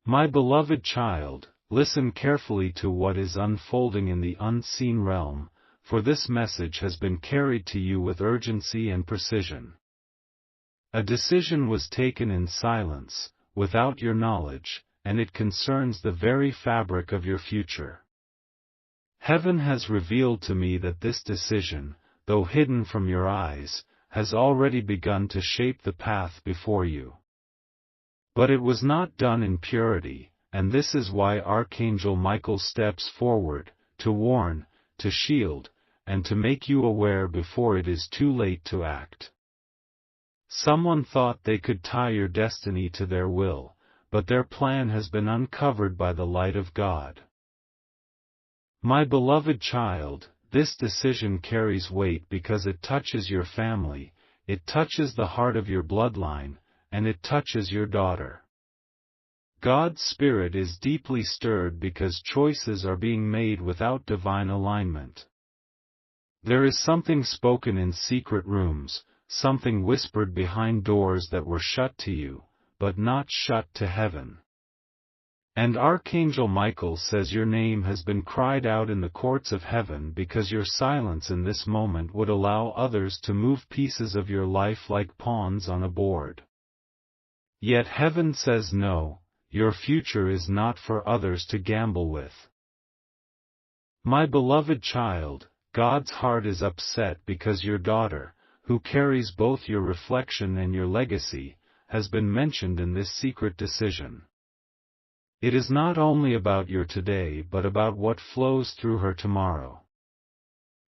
My beloved child, listen carefully to what is unfolding in the unseen realm, for this message has been carried to you with urgency and precision. A decision was taken in silence, without your knowledge, and it concerns the very fabric of your future. Heaven has revealed to me that this decision, though hidden from your eyes, has already begun to shape the path before you. But it was not done in purity, and this is why Archangel Michael steps forward, to warn, to shield, and to make you aware before it is too late to act. Someone thought they could tie your destiny to their will, but their plan has been uncovered by the light of God. My beloved child, this decision carries weight because it touches your family, it touches the heart of your bloodline, and it touches your daughter. God's Spirit is deeply stirred because choices are being made without divine alignment. There is something spoken in secret rooms, something whispered behind doors that were shut to you, but not shut to heaven. And Archangel Michael says your name has been cried out in the courts of heaven because your silence in this moment would allow others to move pieces of your life like pawns on a board. Yet heaven says no, your future is not for others to gamble with. My beloved child, God's heart is upset because your daughter, who carries both your reflection and your legacy, has been mentioned in this secret decision. It is not only about your today but about what flows through her tomorrow.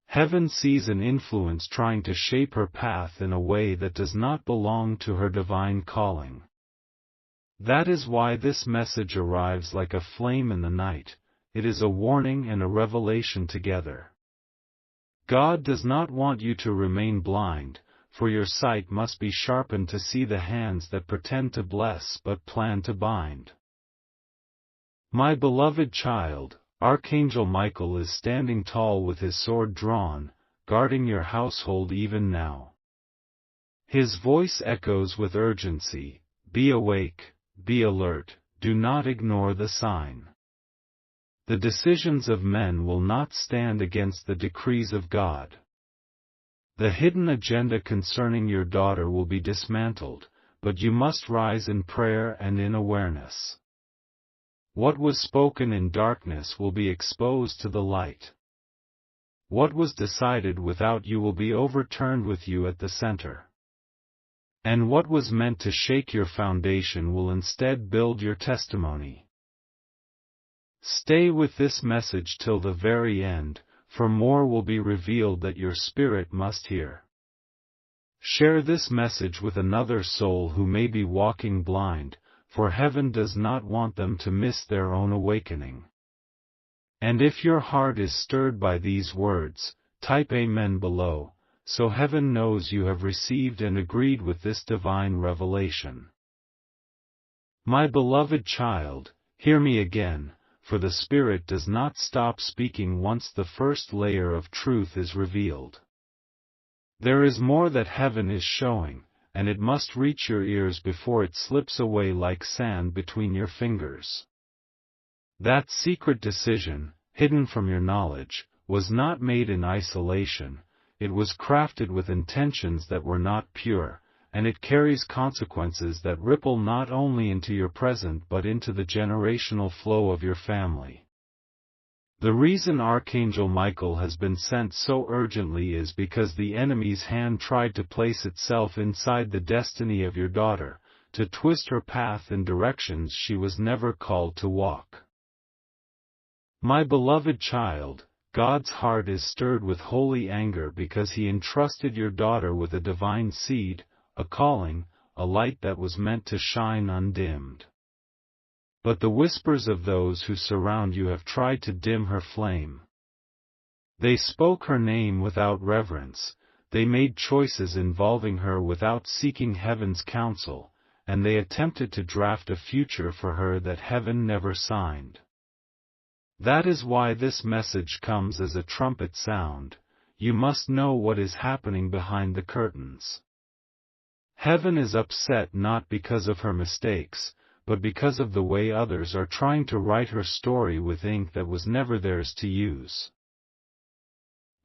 Heaven sees an influence trying to shape her path in a way that does not belong to her divine calling. That is why this message arrives like a flame in the night. It is a warning and a revelation together. God does not want you to remain blind, for your sight must be sharpened to see the hands that pretend to bless but plan to bind. My beloved child, Archangel Michael is standing tall with his sword drawn, guarding your household even now. His voice echoes with urgency, be awake, be alert, do not ignore the sign. The decisions of men will not stand against the decrees of God. The hidden agenda concerning your daughter will be dismantled, but you must rise in prayer and in awareness. What was spoken in darkness will be exposed to the light. What was decided without you will be overturned with you at the center. And what was meant to shake your foundation will instead build your testimony. Stay with this message till the very end, for more will be revealed that your spirit must hear. Share this message with another soul who may be walking blind, for heaven does not want them to miss their own awakening. And if your heart is stirred by these words, type Amen below, so heaven knows you have received and agreed with this divine revelation. My beloved child, hear me again, for the Spirit does not stop speaking once the first layer of truth is revealed. There is more that heaven is showing, and it must reach your ears before it slips away like sand between your fingers. That secret decision, hidden from your knowledge, was not made in isolation, it was crafted with intentions that were not pure, and it carries consequences that ripple not only into your present but into the generational flow of your family. The reason Archangel Michael has been sent so urgently is because the enemy's hand tried to place itself inside the destiny of your daughter, to twist her path in directions she was never called to walk. My beloved child, God's heart is stirred with holy anger because He entrusted your daughter with a divine seed, a calling, a light that was meant to shine undimmed. But the whispers of those who surround you have tried to dim her flame. They spoke her name without reverence, they made choices involving her without seeking heaven's counsel, and they attempted to draft a future for her that heaven never signed. That is why this message comes as a trumpet sound. You must know what is happening behind the curtains. Heaven is upset not because of her mistakes, but because of the way others are trying to write her story with ink that was never theirs to use.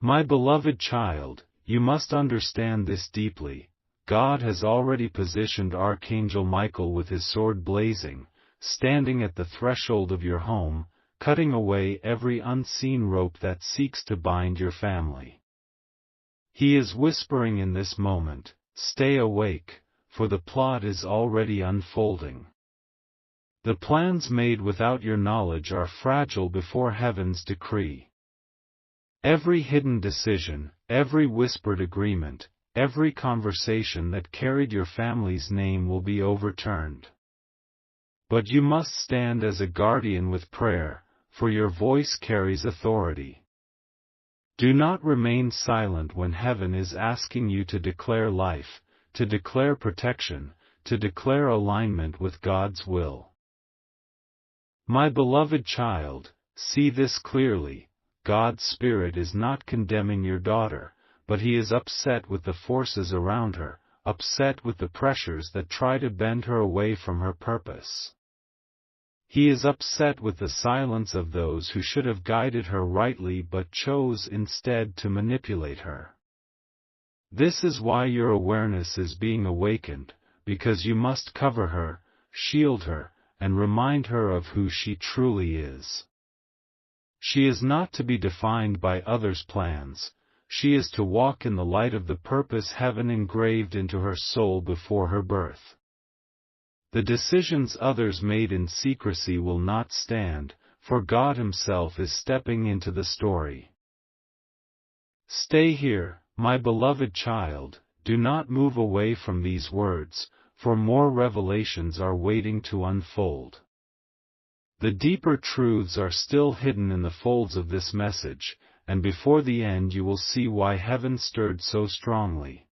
My beloved child, you must understand this deeply. God has already positioned Archangel Michael with his sword blazing, standing at the threshold of your home, cutting away every unseen rope that seeks to bind your family. He is whispering in this moment, "Stay awake, for the plot is already unfolding." The plans made without your knowledge are fragile before heaven's decree. Every hidden decision, every whispered agreement, every conversation that carried your family's name will be overturned. But you must stand as a guardian with prayer, for your voice carries authority. Do not remain silent when heaven is asking you to declare life, to declare protection, to declare alignment with God's will. My beloved child, see this clearly. God's Spirit is not condemning your daughter, but He is upset with the forces around her, upset with the pressures that try to bend her away from her purpose. He is upset with the silence of those who should have guided her rightly but chose instead to manipulate her. This is why your awareness is being awakened, because you must cover her, shield her, and remind her of who she truly is. She is not to be defined by others' plans. She is to walk in the light of the purpose heaven engraved into her soul before her birth. The decisions others made in secrecy will not stand, for God Himself is stepping into the story. Stay here, my beloved child, do not move away from these words, for more revelations are waiting to unfold. The deeper truths are still hidden in the folds of this message, and before the end you will see why heaven stirred so strongly.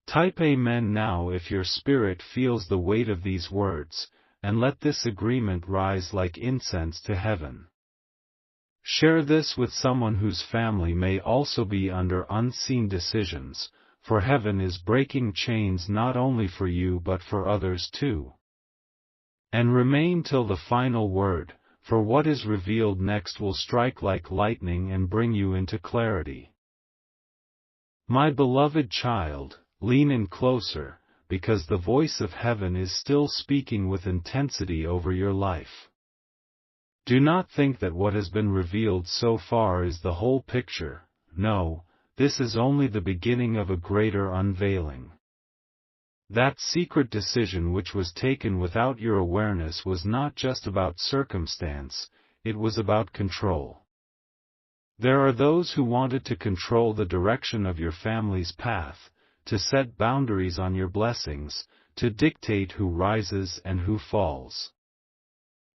Type Amen now if your spirit feels the weight of these words, and let this agreement rise like incense to heaven. Share this with someone whose family may also be under unseen decisions, for heaven is breaking chains not only for you but for others too. And remain till the final word, for what is revealed next will strike like lightning and bring you into clarity. My beloved child, lean in closer, because the voice of heaven is still speaking with intensity over your life. Do not think that what has been revealed so far is the whole picture. No, this is only the beginning of a greater unveiling. That secret decision which was taken without your awareness was not just about circumstance, it was about control. There are those who wanted to control the direction of your family's path, to set boundaries on your blessings, to dictate who rises and who falls.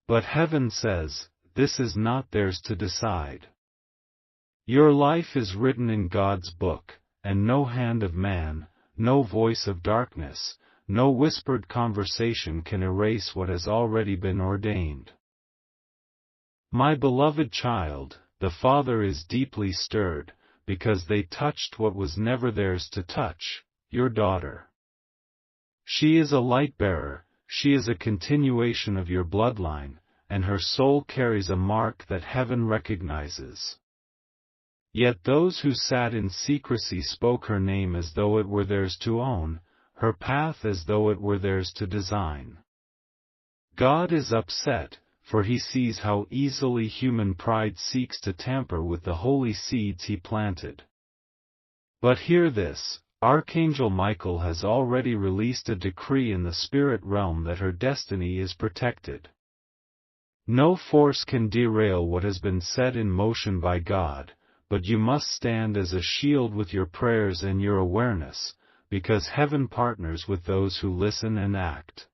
But heaven says, this is not theirs to decide. Your life is written in God's book, and no hand of man, no voice of darkness, no whispered conversation can erase what has already been ordained. My beloved child, the Father is deeply stirred, because they touched what was never theirs to touch, your daughter. She is a light-bearer, she is a continuation of your bloodline, and her soul carries a mark that heaven recognizes. Yet those who sat in secrecy spoke her name as though it were theirs to own, her path as though it were theirs to design. God is upset, for He sees how easily human pride seeks to tamper with the holy seeds He planted. But hear this, Archangel Michael has already released a decree in the spirit realm that her destiny is protected. No force can derail what has been set in motion by God, but you must stand as a shield with your prayers and your awareness, because heaven partners with those who listen and act.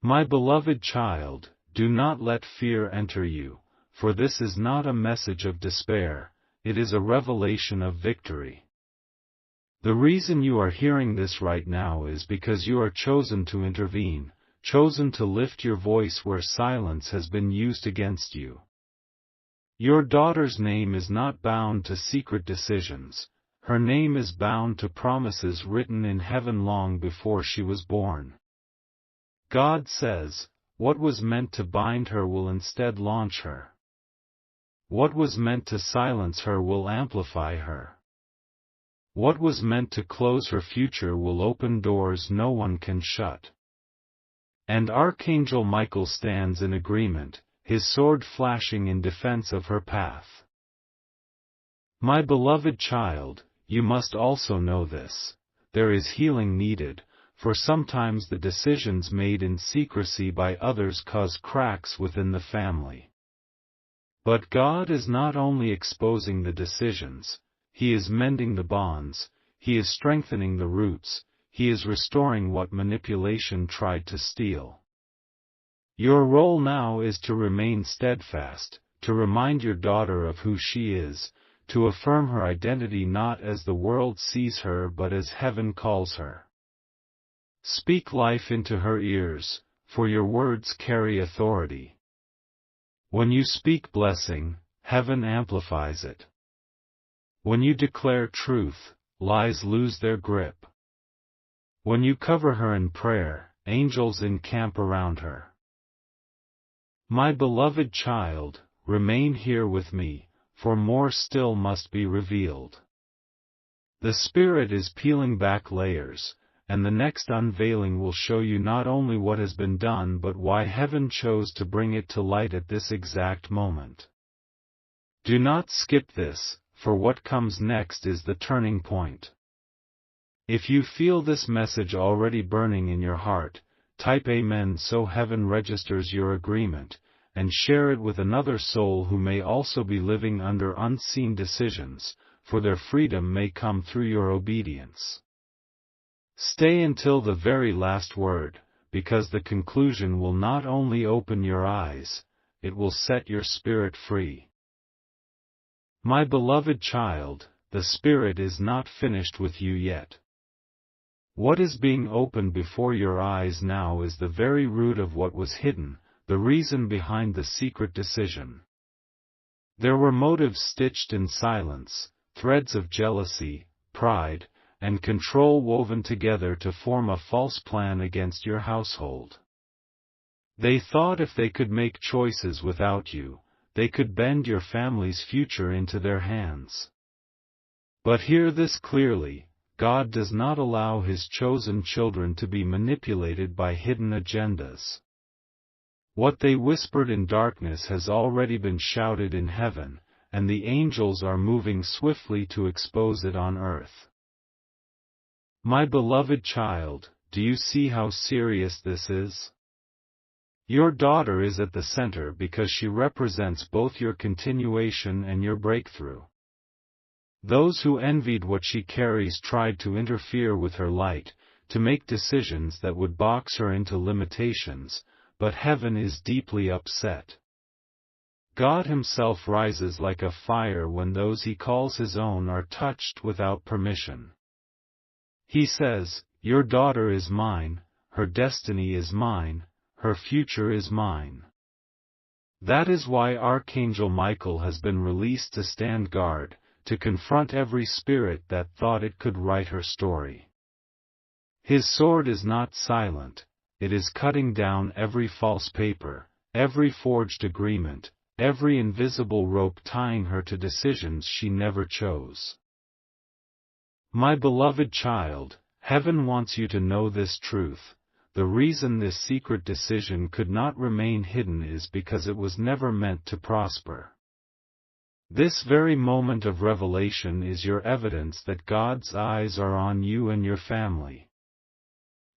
My beloved child, do not let fear enter you, for this is not a message of despair, it is a revelation of victory. The reason you are hearing this right now is because you are chosen to intervene, chosen to lift your voice where silence has been used against you. Your daughter's name is not bound to secret decisions, her name is bound to promises written in heaven long before she was born. God says, what was meant to bind her will instead launch her. What was meant to silence her will amplify her. What was meant to close her future will open doors no one can shut. And Archangel Michael stands in agreement, his sword flashing in defense of her path. My beloved child, you must also know this: there is healing needed, for sometimes the decisions made in secrecy by others cause cracks within the family. But God is not only exposing the decisions, He is mending the bonds, He is strengthening the roots, He is restoring what manipulation tried to steal. Your role now is to remain steadfast, to remind your daughter of who she is, to affirm her identity not as the world sees her but as heaven calls her. Speak life into her ears, for your words carry authority. When you speak blessing, heaven amplifies it. When you declare truth, lies lose their grip. When you cover her in prayer, angels encamp around her. My beloved child, remain here with me, for more still must be revealed. The Spirit is peeling back layers, and the next unveiling will show you not only what has been done but why heaven chose to bring it to light at this exact moment. Do not skip this, for what comes next is the turning point. If you feel this message already burning in your heart, type Amen so heaven registers your agreement, and share it with another soul who may also be living under unseen decisions, for their freedom may come through your obedience. Stay until the very last word, because the conclusion will not only open your eyes, it will set your spirit free. My beloved child, the Spirit is not finished with you yet. What is being opened before your eyes now is the very root of what was hidden, the reason behind the secret decision. There were motives stitched in silence, threads of jealousy, pride, and control woven together to form a false plan against your household. They thought if they could make choices without you, they could bend your family's future into their hands. But hear this clearly: God does not allow His chosen children to be manipulated by hidden agendas. What they whispered in darkness has already been shouted in heaven, and the angels are moving swiftly to expose it on earth. My beloved child, do you see how serious this is? Your daughter is at the center because she represents both your continuation and your breakthrough. Those who envied what she carries tried to interfere with her light, to make decisions that would box her into limitations, but heaven is deeply upset. God Himself rises like a fire when those He calls His own are touched without permission. He says, your daughter is mine, her destiny is mine, her future is mine. That is why Archangel Michael has been released to stand guard, to confront every spirit that thought it could write her story. His sword is not silent, it is cutting down every false paper, every forged agreement, every invisible rope tying her to decisions she never chose. My beloved child, heaven wants you to know this truth: the reason this secret decision could not remain hidden is because it was never meant to prosper. This very moment of revelation is your evidence that God's eyes are on you and your family.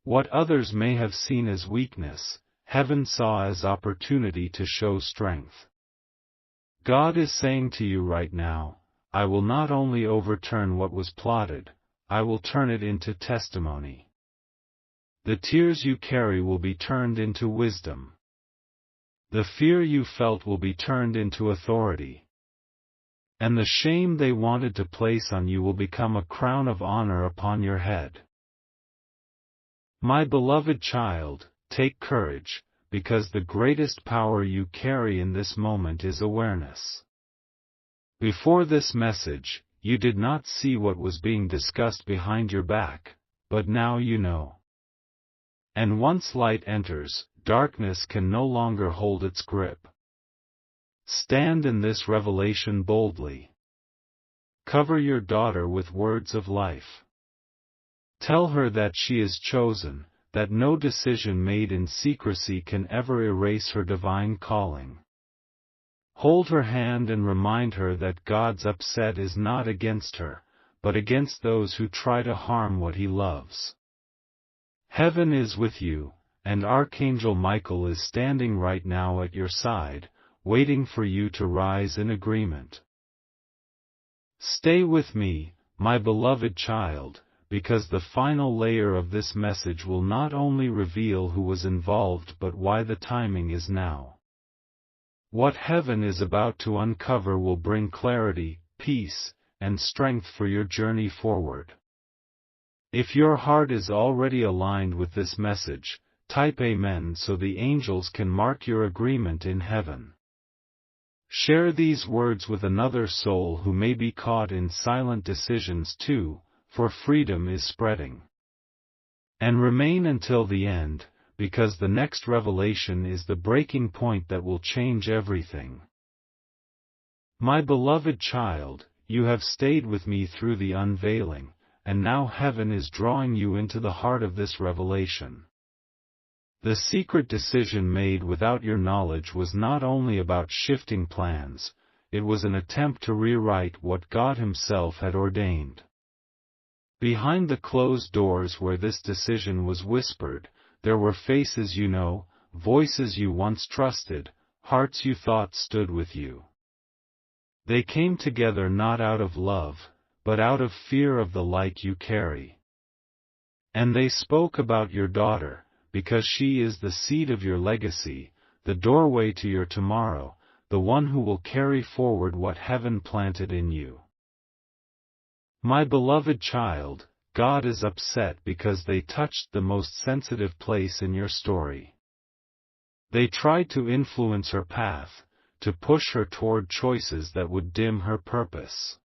What others may have seen as weakness, heaven saw as opportunity to show strength. God is saying to you right now, I will not only overturn what was plotted, I will turn it into testimony. The tears you carry will be turned into wisdom. The fear you felt will be turned into authority. And the shame they wanted to place on you will become a crown of honor upon your head. My beloved child, take courage, because the greatest power you carry in this moment is awareness. Before this message, you did not see what was being discussed behind your back, but now you know. And once light enters, darkness can no longer hold its grip. Stand in this revelation boldly. Cover your daughter with words of life. Tell her that she is chosen, that no decision made in secrecy can ever erase her divine calling. Hold her hand and remind her that God's upset is not against her, but against those who try to harm what He loves. Heaven is with you, and Archangel Michael is standing right now at your side, waiting for you to rise in agreement. Stay with me, my beloved child, because the final layer of this message will not only reveal who was involved but why the timing is now. What heaven is about to uncover will bring clarity, peace, and strength for your journey forward. If your heart is already aligned with this message, type Amen so the angels can mark your agreement in heaven. Share these words with another soul who may be caught in silent decisions too, for freedom is spreading. And remain until the end, because the next revelation is the breaking point that will change everything. My beloved child, you have stayed with me through the unveiling, and now heaven is drawing you into the heart of this revelation. The secret decision made without your knowledge was not only about shifting plans, it was an attempt to rewrite what God Himself had ordained. Behind the closed doors where this decision was whispered, there were faces you know, voices you once trusted, hearts you thought stood with you. They came together not out of love, but out of fear of the light you carry. And they spoke about your daughter, because she is the seed of your legacy, the doorway to your tomorrow, the one who will carry forward what heaven planted in you. My beloved child, God is upset because they touched the most sensitive place in your story. They tried to influence her path, to push her toward choices that would dim her purpose.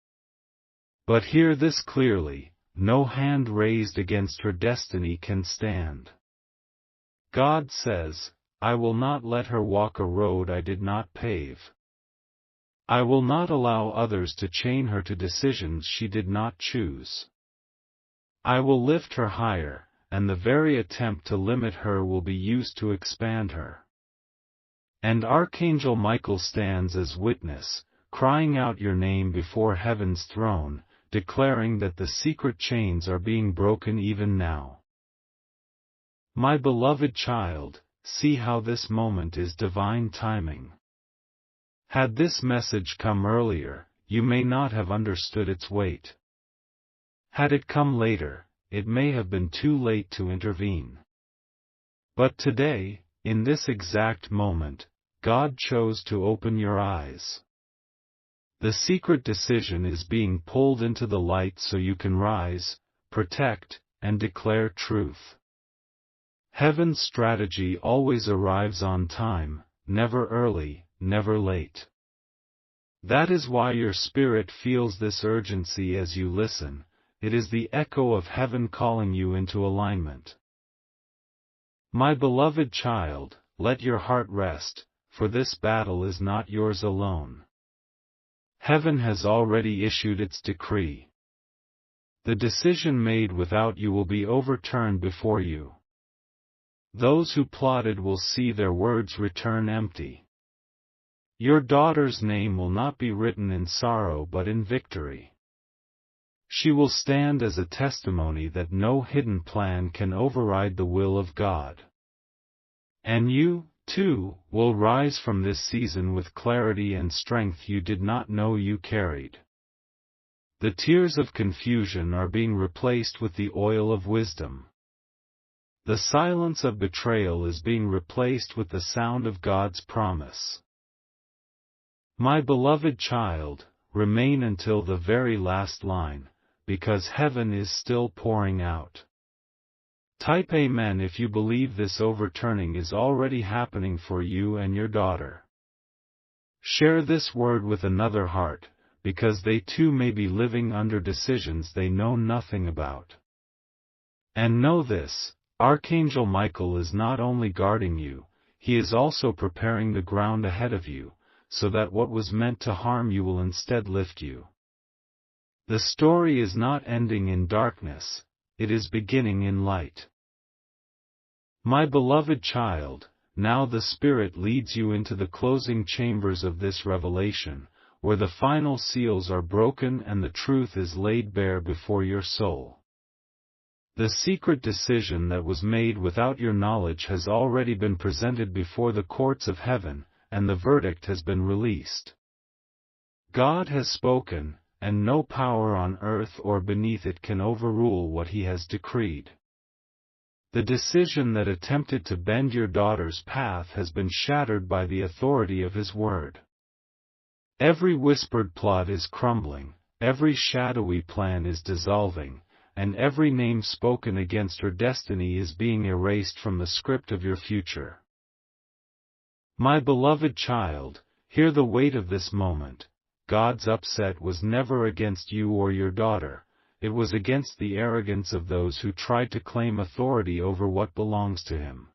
But hear this clearly, no hand raised against her destiny can stand. God says, I will not let her walk a road I did not pave. I will not allow others to chain her to decisions she did not choose. I will lift her higher, and the very attempt to limit her will be used to expand her. And Archangel Michael stands as witness, crying out your name before heaven's throne, declaring that the secret chains are being broken even now. My beloved child, see how this moment is divine timing. Had this message come earlier, you may not have understood its weight. Had it come later, it may have been too late to intervene. But today, in this exact moment, God chose to open your eyes. The secret decision is being pulled into the light so you can rise, protect, and declare truth. Heaven's strategy always arrives on time, never early, never late. That is why your spirit feels this urgency as you listen. It is the echo of heaven calling you into alignment. My beloved child, let your heart rest, for this battle is not yours alone. Heaven has already issued its decree. The decision made without you will be overturned before you. Those who plotted will see their words return empty. Your daughter's name will not be written in sorrow but in victory. She will stand as a testimony that no hidden plan can override the will of God. And you, too, will rise from this season with clarity and strength you did not know you carried. The tears of confusion are being replaced with the oil of wisdom. The silence of betrayal is being replaced with the sound of God's promise. My beloved child, remain until the very last line, because heaven is still pouring out. Type Amen if you believe this overturning is already happening for you and your daughter. Share this word with another heart, because they too may be living under decisions they know nothing about. And know this, Archangel Michael is not only guarding you, he is also preparing the ground ahead of you, so that what was meant to harm you will instead lift you. The story is not ending in darkness, it is beginning in light. My beloved child, now the Spirit leads you into the closing chambers of this revelation, where the final seals are broken and the truth is laid bare before your soul. The secret decision that was made without your knowledge has already been presented before the courts of heaven, and the verdict has been released. God has spoken, and no power on earth or beneath it can overrule what He has decreed. The decision that attempted to bend your daughter's path has been shattered by the authority of His word. Every whispered plot is crumbling, every shadowy plan is dissolving, and every name spoken against her destiny is being erased from the script of your future. My beloved child, hear the weight of this moment. God's upset was never against you or your daughter, it was against the arrogance of those who tried to claim authority over what belongs to Him.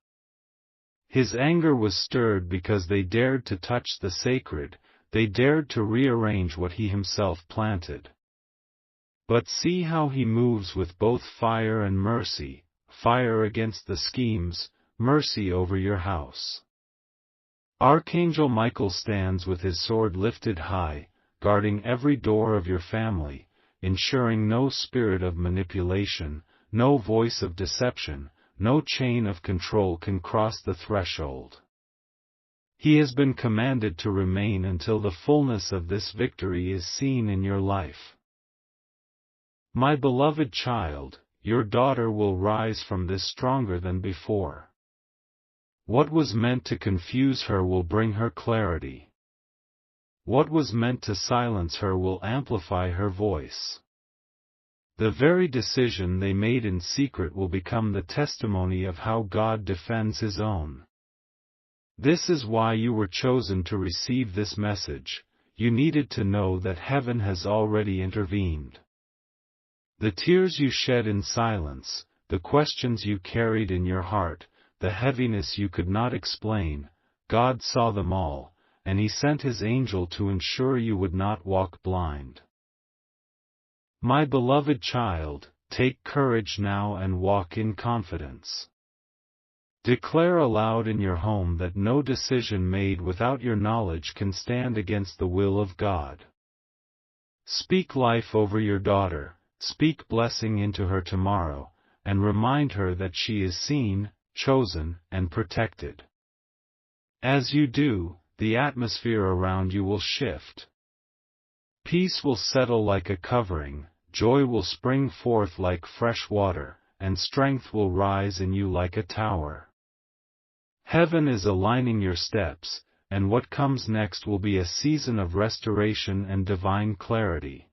His anger was stirred because they dared to touch the sacred, they dared to rearrange what He Himself planted. But see how He moves with both fire and mercy, fire against the schemes, mercy over your house. Archangel Michael stands with his sword lifted high, guarding every door of your family, ensuring no spirit of manipulation, no voice of deception, no chain of control can cross the threshold. He has been commanded to remain until the fullness of this victory is seen in your life. My beloved child, your daughter will rise from this stronger than before. What was meant to confuse her will bring her clarity. What was meant to silence her will amplify her voice. The very decision they made in secret will become the testimony of how God defends His own. This is why you were chosen to receive this message. You needed to know that heaven has already intervened. The tears you shed in silence, the questions you carried in your heart, the heaviness you could not explain, God saw them all, and He sent His angel to ensure you would not walk blind. My beloved child, take courage now and walk in confidence. Declare aloud in your home that no decision made without your knowledge can stand against the will of God. Speak life over your daughter, speak blessing into her tomorrow, and remind her that she is seen, chosen, and protected. As you do, the atmosphere around you will shift. Peace will settle like a covering, joy will spring forth like fresh water, and strength will rise in you like a tower. Heaven is aligning your steps, and what comes next will be a season of restoration and divine clarity.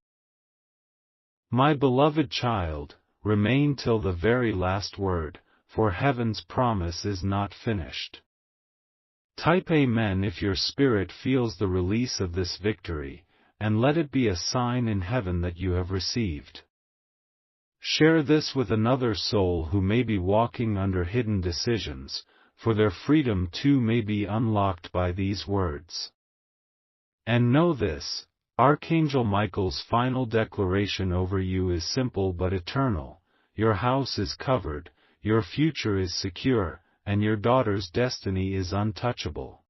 My beloved child, remain till the very last word, for heaven's promise is not finished. Type Amen if your spirit feels the release of this victory, and let it be a sign in heaven that you have received. Share this with another soul who may be walking under hidden decisions, for their freedom too may be unlocked by these words. And know this, Archangel Michael's final declaration over you is simple but eternal. Your house is covered, your future is secure, and your daughter's destiny is untouchable.